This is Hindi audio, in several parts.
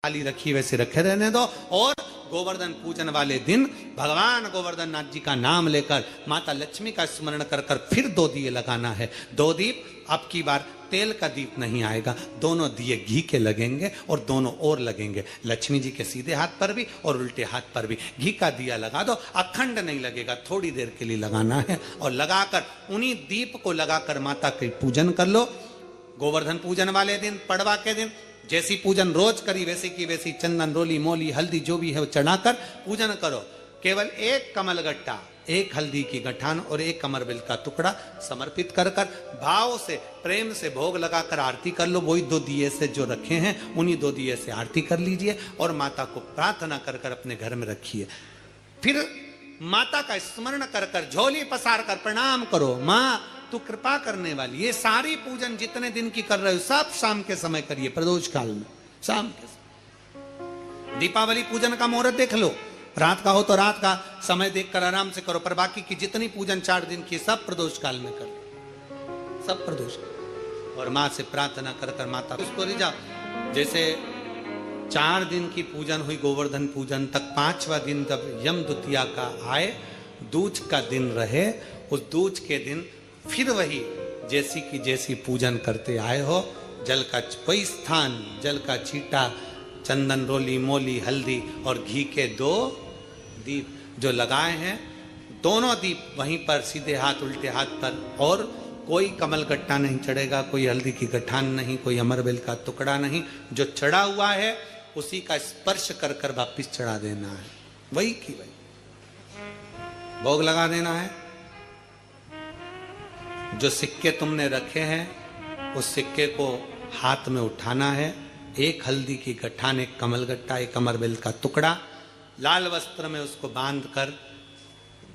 थाली रखी वैसे रखे रहने दो। और गोवर्धन पूजन वाले दिन भगवान गोवर्धन नाथ जी का नाम लेकर माता लक्ष्मी का स्मरण कर कर फिर 2 दिए लगाना है। 2 दीप, अब की बार तेल का दीप नहीं आएगा, दोनों दिए घी के लगेंगे और दोनों ओर लगेंगे, लक्ष्मी जी के सीधे हाथ पर भी और उल्टे हाथ पर भी। घी का दिया लगा दो, अखंड नहीं लगेगा, थोड़ी देर के लिए लगाना है। और लगाकर उन्हीं दीप को लगाकर माता के पूजन कर लो। गोवर्धन पूजन वाले दिन, पड़वा के दिन जैसी पूजन रोज करी वैसी की वैसी चंदन, रोली, मोली, हल्दी जो भी है वो चढ़ाकर पूजन करो। केवल एक कमलगट्टा, एक हल्दी की गठान और एक कमरबिल का टुकड़ा समर्पित कर कर भाव से, प्रेम से भोग लगाकर आरती कर लो। वही 2 दिए से जो रखे हैं उन्हीं 2 दिए से आरती कर लीजिए और माता को प्रार्थना कर कर अपने घर में रखिए। फिर माता का स्मरण कर कर झोली पसार कर प्रणाम करो, माँ तू कृपा करने वाली। ये सारी पूजन जितने दिन की कर रहे हो सब शाम के समय करिए, प्रदोष काल में शाम के समय। दीपावली पूजन का मुहूर्त देख लो, रात का हो तो रात का समय देखकर आराम से करो, पर बाकी की जितनी पूजन 4 दिन की सब प्रदोष काल में कर लो, सब प्रदोष। और माँ से प्रार्थना कर कर माता उसको ले जाओ। जैसे 4 दिन की पूजन हुई गोवर्धन पूजन तक, 5वां दिन जब यम द्वितीया का आए, दूज का दिन रहे, उस दूज के दिन फिर वही जैसी की जैसी पूजन करते आए हो, जल का कोई स्थान, जल का छींटा, चंदन, रोली, मोली, हल्दी और घी के 2 दीप जो लगाए हैं, दोनों दीप वहीं पर सीधे हाथ उल्टे हाथ पर। और कोई कमल गट्टा नहीं चढ़ेगा, कोई हल्दी की गठान नहीं, कोई अमरबेल का टुकड़ा नहीं, जो चढ़ा हुआ है उसी का स्पर्श कर कर वापिस चढ़ा देना है, वही की वही भोग लगा देना है। जो सिक्के तुमने रखे हैं उस सिक्के को हाथ में उठाना है, एक हल्दी की गठान, एक कमलगट्टा, एक अमरबेल का टुकड़ा, लाल वस्त्र में उसको बांध कर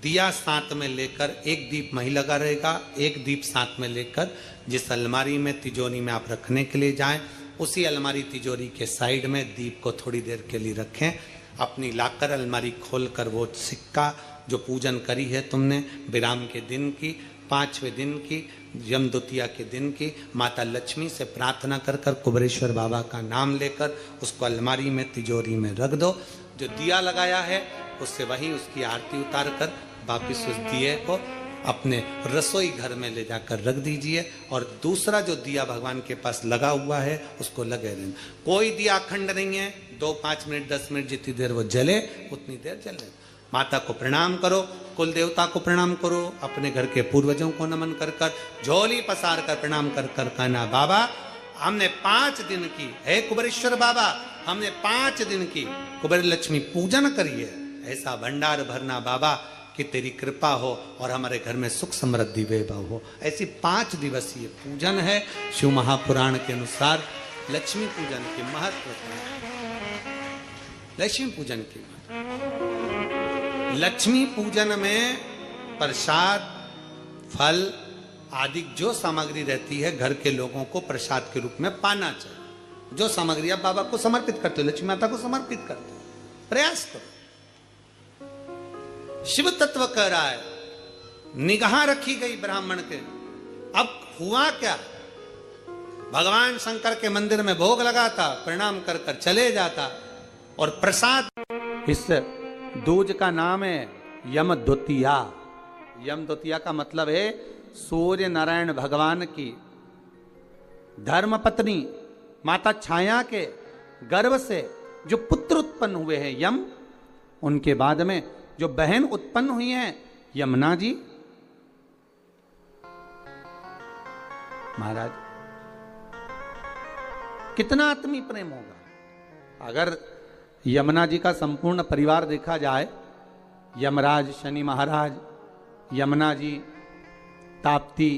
दिया साथ में लेकर, एक दीप वहीं लगा रहेगा, एक दीप साथ में लेकर जिस अलमारी में तिजोरी में आप रखने के लिए जाएं, उसी अलमारी तिजोरी के साइड में दीप को थोड़ी देर के लिए रखें। अपनी लाकर अलमारी खोलकर वो सिक्का जो पूजन करी है तुमने विराम के दिन की, 5वें दिन की, यम द्वितीया के दिन की, माता लक्ष्मी से प्रार्थना कर कर कुबेरेश्वर बाबा का नाम लेकर उसको अलमारी में तिजोरी में रख दो। जो दिया लगाया है उससे वहीं उसकी आरती उतार कर वापिस उस दिए को अपने रसोई घर में ले जाकर रख दीजिए। और दूसरा जो दिया भगवान के पास लगा हुआ है उसको लगे रहना। कोई दिया अखंड नहीं है, 2, 5 मिनट, 10 मिनट जितनी देर वो जले उतनी देर जले। माता को प्रणाम करो, कुल देवता को प्रणाम करो, अपने घर के पूर्वजों को नमन कर कर, झोली पसार कर प्रणाम कर कर कहना, बाबा हमने 5 दिन की, हे कुबेरेश्वर बाबा हमने 5 दिन की कुबेर लक्ष्मी पूजन करी है, ऐसा भंडार भरना बाबा कि तेरी कृपा हो और हमारे घर में सुख समृद्धि वैभव हो। ऐसी 5 दिवसीय पूजन है। शिव महापुराण के अनुसार लक्ष्मी पूजन के महत्व, लक्ष्मी पूजन के लक्ष्मी पूजन में प्रसाद, फल आदि जो सामग्री रहती है घर के लोगों को प्रसाद के रूप में पाना चाहिए। जो सामग्री आप बाबा को समर्पित करते हो, लक्ष्मी माता को समर्पित करते हो, प्रयास करो। शिव तत्व कह रहा है, निगाह रखी गई ब्राह्मण के। अब हुआ क्या, भगवान शंकर के मंदिर में भोग लगाता, प्रणाम कर कर चले जाता और प्रसाद, इस दूज का नाम है यम द्वितीया। यम द्वितीया का मतलब है सूर्य नारायण भगवान की धर्म पत्नी माता छाया के गर्भ से जो पुत्र उत्पन्न हुए हैं यम, उनके बाद में जो बहन उत्पन्न हुई हैं यमुना जी। महाराज कितना आत्मीय प्रेम होगा अगर यमुना जी का संपूर्ण परिवार देखा जाए, यमराज, शनि महाराज, यमुना जी, ताप्ती,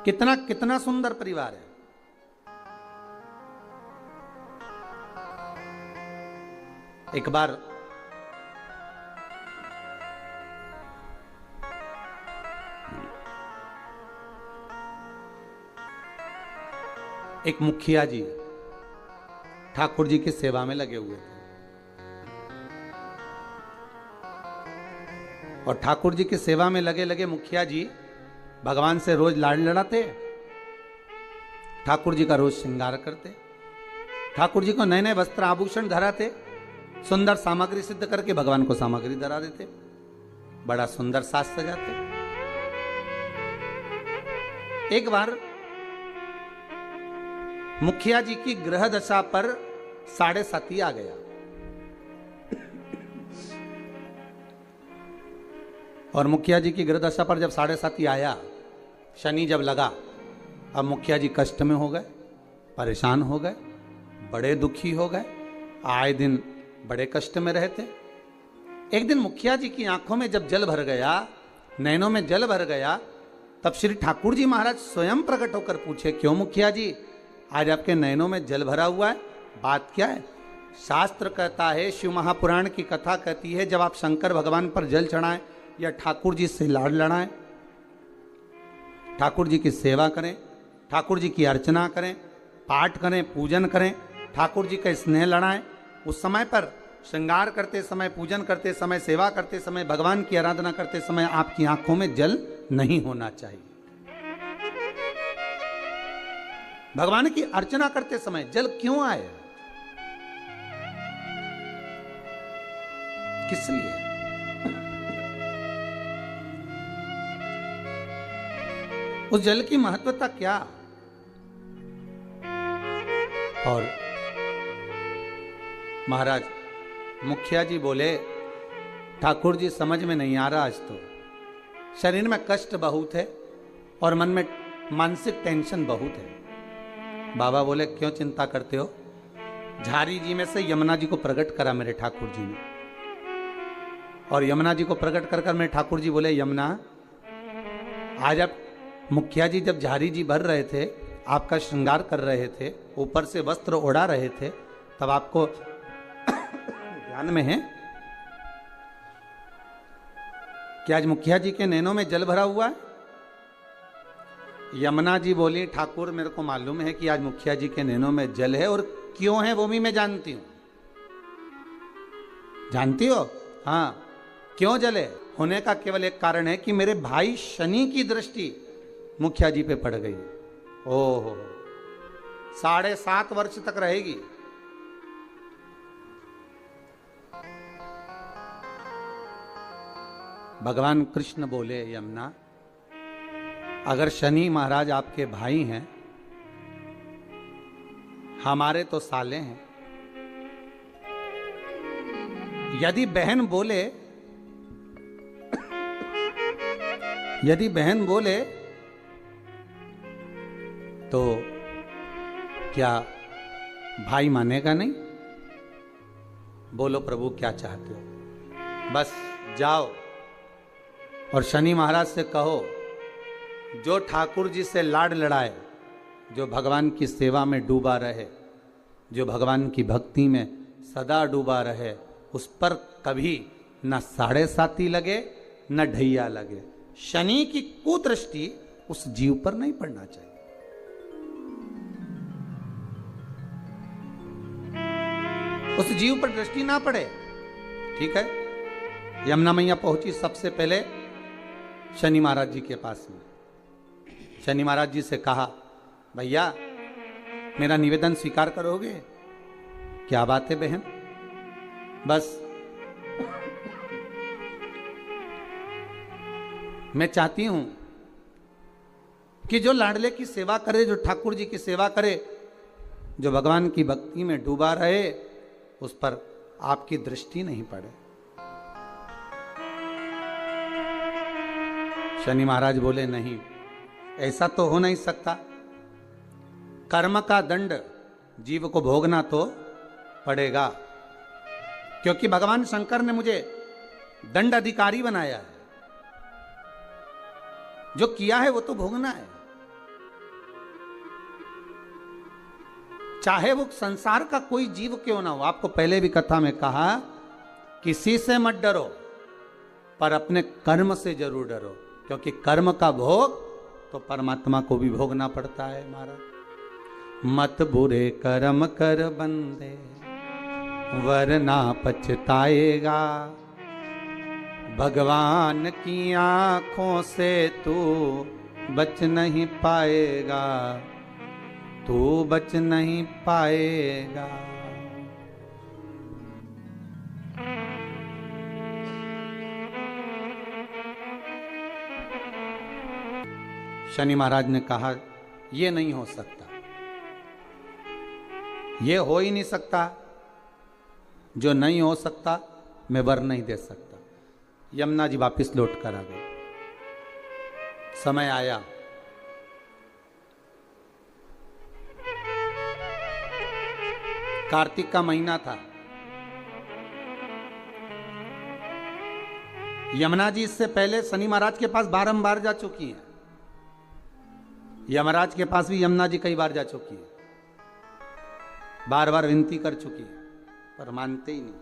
कितना कितना सुंदर परिवार है। एक बार एक मुखिया जी ठाकुर जी की सेवा में लगे हुए थे और ठाकुर जी की सेवा में लगे लगे मुखिया जी भगवान से रोज लाड़ लड़ाते, ठाकुर जी का रोज श्रृंगार करते। ठाकुर जी को नए नए वस्त्र आभूषण धराते, सुंदर सामग्री सिद्ध करके भगवान को सामग्री धरा देते, बड़ा सुंदर साज सजाते। एक बार मुखिया जी की ग्रह दशा पर 7.5 आ गया और मुखिया जी की ग्रह दशा पर जब 7.5 आया, शनि जब लगा, अब मुखिया जी कष्ट में हो गए, परेशान हो गए, बड़े दुखी हो गए, आए दिन बड़े कष्ट में रहते। एक दिन मुखिया जी की आंखों में जब जल भर गया, नैनों में जल भर गया, तब श्री ठाकुर जी महाराज स्वयं प्रकट होकर पूछे, क्यों मुखिया जी आज आपके नैनों में जल भरा हुआ है, बात क्या है? शास्त्र कहता है, शिव महापुराण की कथा कहती है, जब आप शंकर भगवान पर जल चढ़ाएं या ठाकुर जी से लाड़ लड़ाएं, ठाकुर जी की सेवा करें, ठाकुर जी की अर्चना करें, पाठ करें, पूजन करें, ठाकुर जी का स्नेह लड़ाएं, उस समय पर श्रृंगार करते समय, पूजन करते समय, सेवा करते समय, भगवान की आराधना करते समय आपकी आंखों में जल नहीं होना चाहिए। भगवान की अर्चना करते समय जल क्यों आए? किस लिए? उस जल की महत्वता क्या? और महाराज मुखिया जी बोले, ठाकुर जी समझ में नहीं आ रहा, आज तो शरीर में कष्ट बहुत है और मन में मानसिक टेंशन बहुत है। बाबा बोले, क्यों चिंता करते हो? झारी जी में से यमुना जी को प्रकट करा मेरे ठाकुर जी ने, और यमुना जी को प्रकट कर कर मेरे ठाकुर जी बोले, यमुना आज आप मुखिया जी जब झारी जी भर रहे थे, आपका श्रृंगार कर रहे थे, ऊपर से वस्त्र ओढ़ा रहे थे, तब आपको ध्यान में है कि आज मुखिया जी के नैनों में जल भरा हुआ है? यमुना जी बोली, ठाकुर मेरे को मालूम है कि आज मुखिया जी के नैनों में जल है, और क्यों है वो भी मैं जानती हूं। जानती हो? हाँ, क्यों जल है? होने का केवल एक कारण है कि मेरे भाई शनि की दृष्टि मुखिया जी पे पड़ गई। ओहो, 7.5 वर्ष तक रहेगी। भगवान कृष्ण बोले, यमुना अगर शनि महाराज आपके भाई हैं, हमारे तो साले हैं, यदि बहन बोले तो क्या भाई मानेगा नहीं? बोलो प्रभु क्या चाहते हो? बस जाओ और शनि महाराज से कहो, जो ठाकुर जी से लाड लड़ाए, जो भगवान की सेवा में डूबा रहे, जो भगवान की भक्ति में सदा डूबा रहे, उस पर कभी न 7.5 लगे न ढैया लगे। शनि की कुदृष्टि उस जीव पर नहीं पड़ना चाहिए। उस जीव पर दृष्टि ना पड़े। ठीक है, यमुना मैया पहुंची सबसे पहले शनि महाराज जी के पास में। शनि महाराज जी से कहा, भैया मेरा निवेदन स्वीकार करोगे? क्या बात है बहन? बस मैं चाहती हूं कि जो लाडले की सेवा करे, जो ठाकुर जी की सेवा करे, जो भगवान की भक्ति में डूबा रहे, उस पर आपकी दृष्टि नहीं पड़े। शनि महाराज बोले, नहीं, ऐसा तो हो नहीं सकता। कर्म का दंड जीव को भोगना तो पड़ेगा, क्योंकि भगवान शंकर ने मुझे दंड अधिकारी बनाया है। जो किया है वो तो भोगना है, चाहे वो संसार का कोई जीव क्यों ना हो। आपको पहले भी कथा में कहा, किसी से मत डरो, पर अपने कर्म से जरूर डरो, क्योंकि कर्म का भोग तो परमात्मा को भी भोगना पड़ता है। महाराज, मत बुरे कर्म कर बंदे, वरना पछताएगा, भगवान की आंखों से तू बच नहीं पाएगा। तू बच नहीं पाएगा। शनि महाराज ने कहा ये नहीं हो सकता, ये हो ही नहीं सकता, जो नहीं हो सकता मैं वर नहीं दे सकता। यमुना जी वापिस लौट कर आ गए। समय आया, कार्तिक का महीना था। यमुना जी इससे पहले शनि महाराज के पास बारंबार जा चुकी हैं। यमराज के पास भी यमुना जी कई बार जा चुकी है, बार बार विनती कर चुकी है, पर मानते ही नहीं।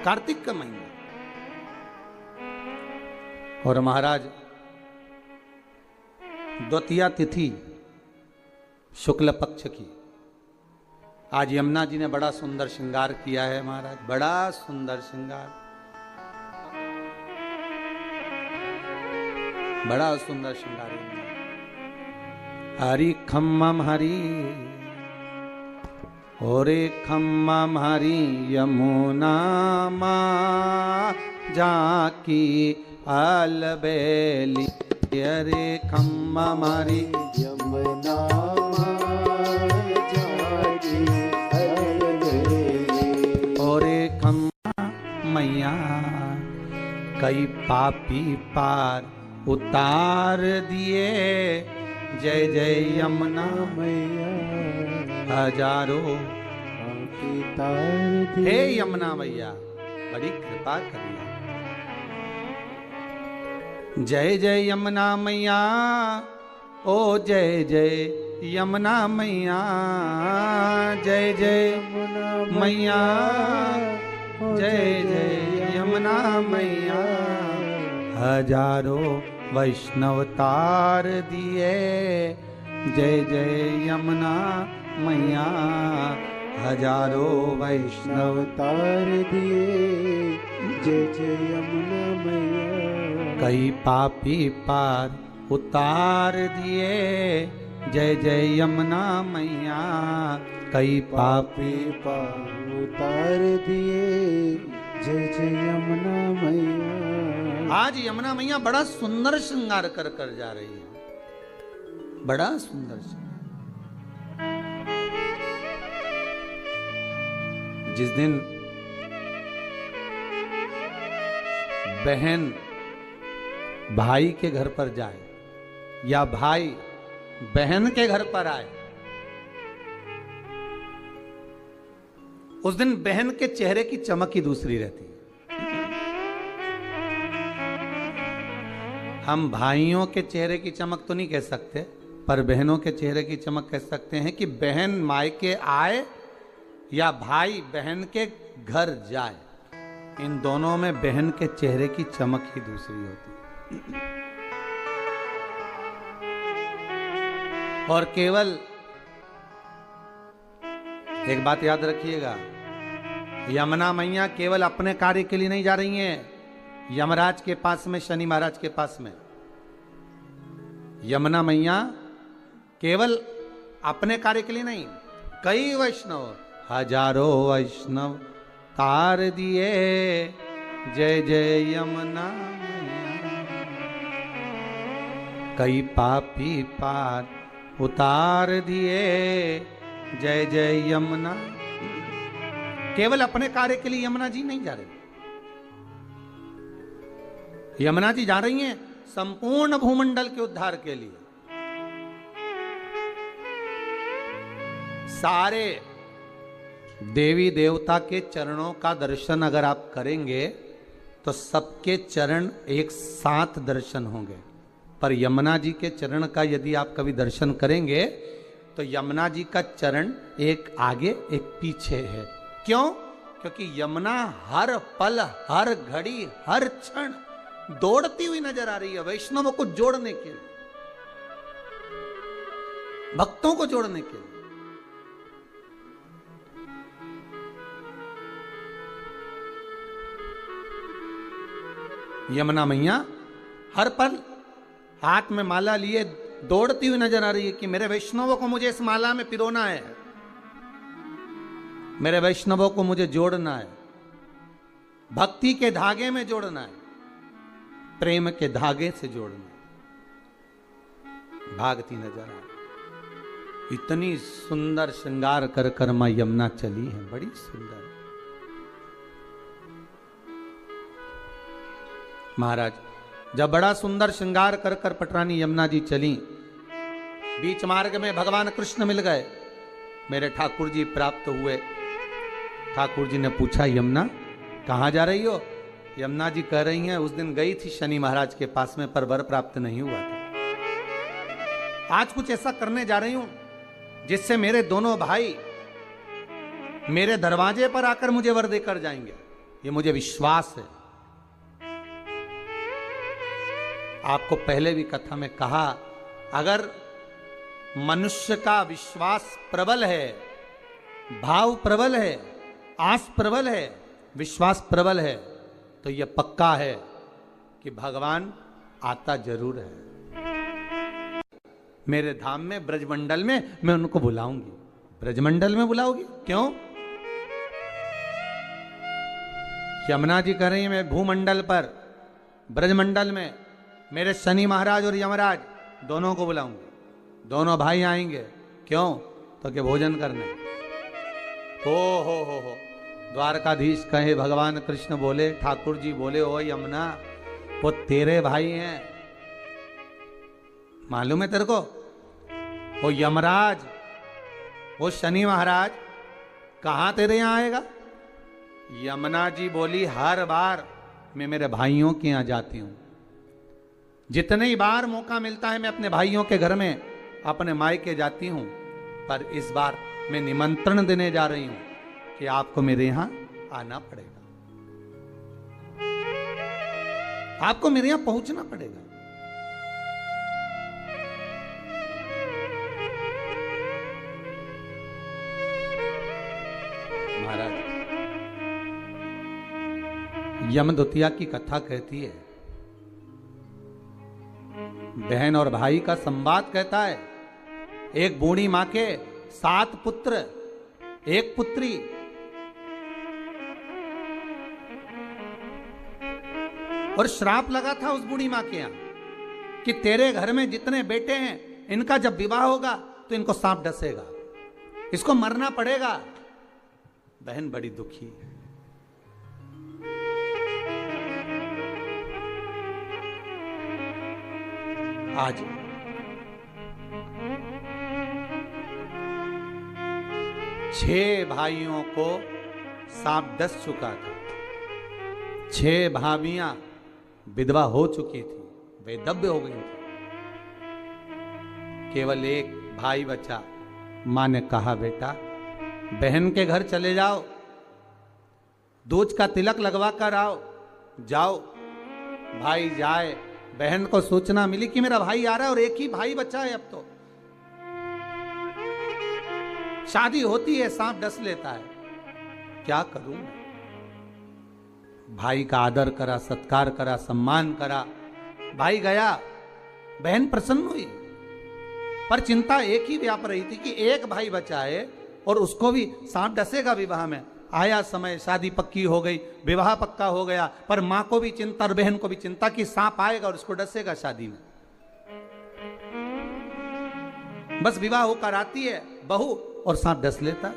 कार्तिक का महीना और महाराज द्वितीया तिथि शुक्ल पक्ष की। आज यमुना जी ने बड़ा सुंदर श्रृंगार किया है महाराज, बड़ा सुंदर श्रृंगार, बड़ा सुंदर श्रृंगार। हरि खम्मम हरि ओरे खम्मम हरि यमुना माँ जाकी अलबेली। अरे खम्मम हरि यमुना मैया कई पापी पार उतार दिए। जय जय यमुना मैया हजारों पापी तार दिए। हे यमुना मैया बड़ी कृपा करिए। जय जय यमुना मैया ओ जय जय यमुना मैया। जय जय यमुना मैया जय जय यमुना मैया। हजारों वैष्णव तार दिए। जय जय यमुना मैया हजारों वैष्णव अवतार दिए। जय जय यमुना मैया। कई पापी पार उतार दिए। जय जय यमुना मैया कई पापी पार उतार दिए। जय जय यमुना मैया। आज यमुना मैया बड़ा सुंदर श्रृंगार कर कर जा रही है, बड़ा सुंदर श्रृंगार। जिस दिन बहन भाई के घर पर जाए या भाई बहन के घर पर आए, उस दिन बहन के चेहरे की चमक ही दूसरी रहती है। हम भाइयों के चेहरे की चमक तो नहीं कह सकते, पर बहनों के चेहरे की चमक कह सकते हैं कि बहन मायके आए या भाई बहन के घर जाए, इन दोनों में बहन के चेहरे की चमक ही दूसरी होती है। और केवल एक बात याद रखिएगा, यमुना मैया केवल अपने कार्य के लिए नहीं जा रही हैं यमराज के पास में, शनि महाराज के पास में। यमुना मैया केवल अपने कार्य के लिए नहीं, कई वैष्णव, हजारों वैष्णव तार दिए। जय जय यमुना मैया कई पापी पार उतार दिए। जय जय यमुना। केवल अपने कार्य के लिए यमुना जी नहीं जा रही, यमुना जी जा रही हैं संपूर्ण भूमंडल के उद्धार के लिए। सारे देवी देवता के चरणों का दर्शन अगर आप करेंगे तो सबके चरण एक साथ दर्शन होंगे, पर यमुना जी के चरण का यदि आप कभी दर्शन करेंगे तो यमुना जी का चरण एक आगे एक पीछे है। क्यों? क्योंकि यमुना हर पल हर घड़ी हर क्षण दौड़ती हुई नजर आ रही है वैष्णवों को जोड़ने के लिए, भक्तों को जोड़ने के लिए। यमुना मैया हर पल हाथ में माला लिए दौड़ती हुई नजर आ रही है कि मेरे वैष्णवों को मुझे इस माला में पिरोना है, मेरे वैष्णवों को मुझे जोड़ना है, भक्ति के धागे में जोड़ना है, प्रेम के धागे से जोड़ना है। भागती नजर आ रही, इतनी सुंदर श्रृंगार कर कर मां यमुना चली है, बड़ी सुंदर। महाराज जब बड़ा सुंदर श्रृंगार कर कर पटरानी यमुना जी चली, बीच मार्ग में भगवान कृष्ण मिल गए, मेरे ठाकुर जी प्राप्त हुए। ठाकुर जी ने पूछा यमुना कहां जा रही हो? यमुना जी कह रही हैं उस दिन गई थी शनि महाराज के पास में पर वर प्राप्त नहीं हुआ था। आज कुछ ऐसा करने जा रही हूं जिससे मेरे दोनों भाई मेरे दरवाजे पर आकर मुझे वर देकर जाएंगे, ये मुझे विश्वास है। आपको पहले भी कथा में कहा, अगर मनुष्य का विश्वास प्रबल है, भाव प्रबल है, आस प्रबल है, विश्वास प्रबल है, तो यह पक्का है कि भगवान आता जरूर है। मेरे धाम में ब्रजमंडल में मैं उनको बुलाऊंगी। ब्रजमंडल में बुलाओगी? क्यों? यमुना जी कह रही है मैं भूमंडल पर ब्रजमंडल में मेरे शनि महाराज और यमराज दोनों को बुलाऊंगी, दोनों भाई आएंगे। क्यों? तो कि भोजन करने। हो द्वारकाधीश कहे, भगवान कृष्ण बोले, ठाकुर जी बोले, ओ यमुना वो तेरे भाई हैं, मालूम है तेरे को? वो यमराज, वो शनि महाराज कहां तेरे यहां आएगा? यमुना जी बोली हर बार मैं मेरे भाइयों के यहां जाती हूं, जितने ही बार मौका मिलता है मैं अपने भाइयों के घर में अपने मायके जाती हूं, पर इस बार मैं निमंत्रण देने जा रही हूं कि आपको मेरे यहां आना पड़ेगा, आपको मेरे यहां पहुंचना पड़ेगा। महाराज यमदूतिया की कथा कहती है, बहन और भाई का संवाद कहता है। एक बूढ़ी मां के 7 पुत्र, 1 पुत्री। और श्राप लगा था उस बूढ़ी मां के यहां कि तेरे घर में जितने बेटे हैं इनका जब विवाह होगा तो इनको सांप डसेगा, इसको मरना पड़ेगा। बहन बड़ी दुखी है। आज 6 भाइयों को सांप डस चुका था, 6 भाभियां विधवा हो चुकी थी, वैधव्य हो गई थी, केवल 1 भाई बचा। मां ने कहा बेटा बहन के घर चले जाओ, दूज का तिलक लगवा कर आओ, जाओ। भाई जाए, बहन को सूचना मिली कि मेरा भाई आ रहा है और 1 ही भाई बचा है, अब तो शादी होती है सांप डस लेता है, क्या करूं? भाई का आदर करा, सत्कार करा, सम्मान करा, भाई गया, बहन प्रसन्न हुई, पर चिंता एक ही व्याप रही थी कि 1 भाई बचा है और उसको भी सांप डसेगा विवाह में। आया समय, शादी पक्की हो गई, विवाह पक्का हो गया, पर मां को भी चिंता और बहन को भी चिंता कि सांप आएगा और उसको डसेगा शादी में। बस विवाह होकर आती है बहू और सांप डस लेता।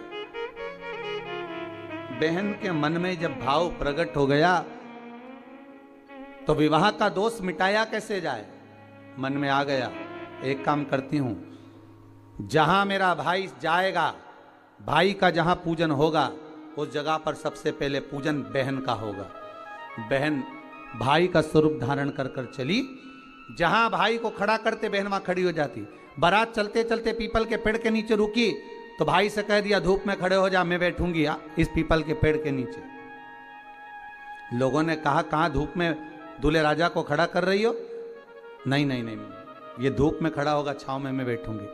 बहन के मन में जब भाव प्रकट हो गया तो विवाह का दोष मिटाया कैसे जाए? मन में आ गया, एक काम करती हूं, जहां मेरा भाई जाएगा, भाई का जहां पूजन होगा उस जगह पर सबसे पहले पूजन बहन का होगा। बहन भाई का स्वरूप धारण कर कर चली, जहां भाई को खड़ा करते बहन वहां खड़ी हो जाती। बारात चलते चलते पीपल के पेड़ के नीचे रुकी तो भाई से कह दिया धूप में खड़े हो जा, मैं बैठूंगी इस पीपल के पेड़ के नीचे। लोगों ने कहा कहां धूप में दूल्हे राजा को खड़ा कर रही हो? नहीं नहीं नहीं, ये धूप में खड़ा होगा, छांव में मैं बैठूंगी।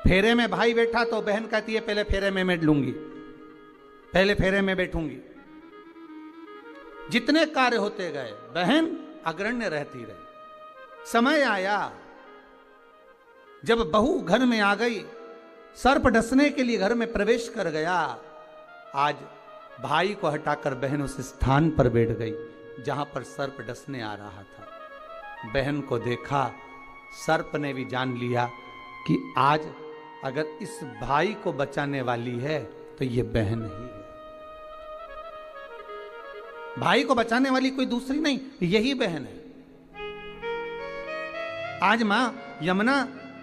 फेरे में भाई बैठा तो बहन कहती है पहले फेरे में मैं लूंगी, पहले फेरे में बैठूंगी। जितने कार्य होते गए बहन अग्रण्य रहती रही। समय आया जब बहू घर में आ गई, सर्प डसने के लिए घर में प्रवेश कर गया। आज भाई को हटाकर बहन उस स्थान पर बैठ गई जहां पर सर्प डसने आ रहा था। बहन को देखा, सर्प ने भी जान लिया कि आज अगर इस भाई को बचाने वाली है तो ये बहन ही है। भाई को बचाने वाली कोई दूसरी नहीं, यही बहन है। आज मां यमुना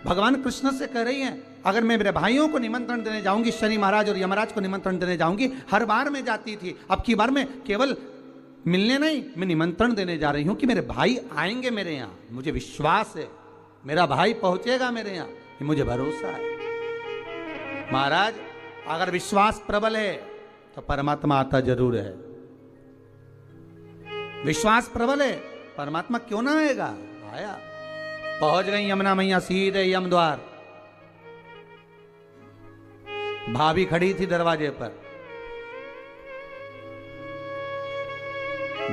भगवान कृष्ण से कह रही है, अगर मैं मेरे भाइयों को निमंत्रण देने जाऊंगी, शनि महाराज और यमराज को निमंत्रण देने जाऊंगी, हर बार मैं जाती थी, अब की बार मैं केवल मिलने नहीं, मैं निमंत्रण देने जा रही हूं कि मेरे भाई आएंगे मेरे यहां। मुझे विश्वास है मेरा भाई पहुंचेगा मेरे यहां, ये मुझे भरोसा है। महाराज अगर विश्वास प्रबल है तो परमात्मा आता जरूर है। विश्वास प्रबल है, परमात्मा क्यों ना आएगा? आया। पहुंच गई यमुना मैया सीधे यम द्वार। भाभी खड़ी थी दरवाजे पर।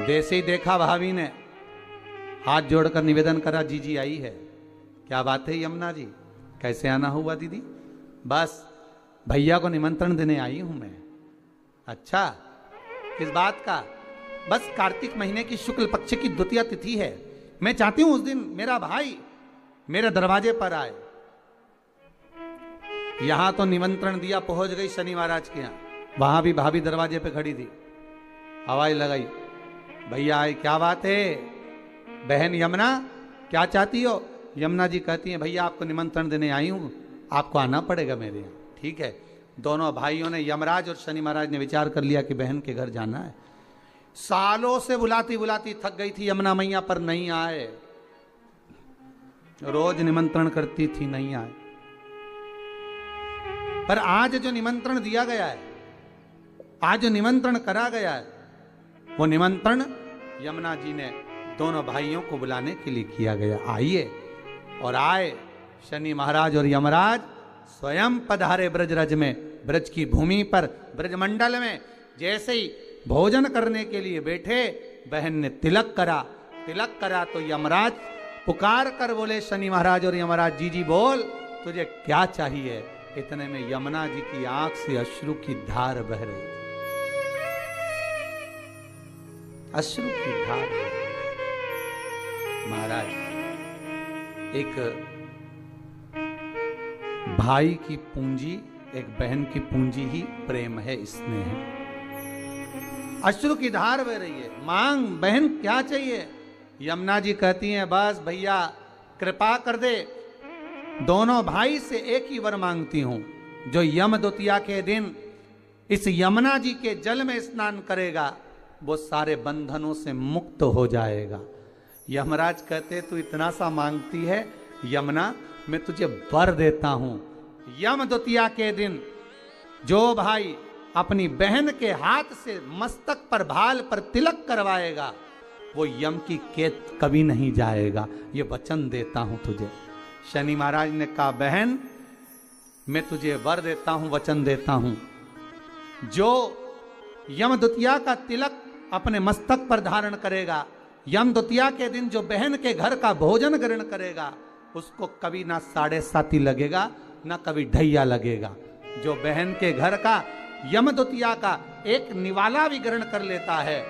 जैसे ही देखा भाभी ने हाथ जोड़कर निवेदन करा, जीजी आई है। क्या बात है यमुना जी, कैसे आना हुआ दीदी? बस भैया को निमंत्रण देने आई हूं मैं। अच्छा, किस बात का? बस कार्तिक महीने की शुक्ल पक्ष की द्वितीय तिथि है, मैं चाहती हूं उस दिन मेरा भाई मेरे दरवाजे पर आए। यहां तो निमंत्रण दिया, पहुंच गई शनि महाराज के यहां, वहां भी भाभी दरवाजे पे खड़ी थी। आवाज लगाई, भैया आए। क्या बात है बहन यमुना, क्या चाहती हो? यमुना जी कहती हैं, भैया आपको निमंत्रण देने आई हूं, आपको आना पड़ेगा मेरे यहाँ। ठीक है। दोनों भाइयों ने, यमराज और शनि महाराज ने विचार कर लिया कि बहन के घर जाना है। सालों से बुलाती बुलाती थक गई थी यमुना मैया, पर नहीं आए। रोज निमंत्रण करती थी, नहीं आए। पर आज जो निमंत्रण दिया गया है, आज जो निमंत्रण करा गया है, वो निमंत्रण यमुना जी ने दोनों भाइयों को बुलाने के लिए किया गया। आइए। और आए शनि महाराज और यमराज स्वयं पधारे ब्रजरज में, ब्रज की भूमि पर, ब्रजमंडल में। जैसे ही भोजन करने के लिए बैठे, बहन ने तिलक करा। तिलक करा तो यमराज पुकार कर बोले, शनि महाराज और यमराज, जी जी बोल, तुझे क्या चाहिए? इतने में यमुना जी की आंख से अश्रु की धार बह रही थी। अश्रु की धार। महाराज, एक भाई की पूंजी, एक बहन की पूंजी ही प्रेम है, स्नेह है। अश्रु की धार बह रही है। मांग बहन, क्या चाहिए? यमुना जी कहती हैं, बस भैया कृपा कर दे, दोनों भाई से एक ही वर मांगती हूं, जो यम द्वितीया के दिन इस यमुना जी के जल में स्नान करेगा वो सारे बंधनों से मुक्त हो जाएगा। यमराज कहते, तू इतना सा मांगती है यमुना, मैं तुझे वर देता हूं। यम द्वितीया के दिन जो भाई अपनी बहन के हाथ से मस्तक पर, भाल पर तिलक करवाएगा, वो यम की कैद कभी नहीं जाएगा। ये वचन देता हूं तुझे। शनि महाराज ने कहा, बहन मैं तुझे वर देता हूं, वचन देता हूं, जो यम द्वितीया का तिलक अपने मस्तक पर धारण करेगा, यम द्वितीया के दिन जो बहन के घर का भोजन ग्रहण करेगा, उसको कभी ना 7.5 लगेगा, ना कभी ढैया लगेगा। जो बहन के घर का यम द्वितीया का एक निवाला भी ग्रहण कर लेता है,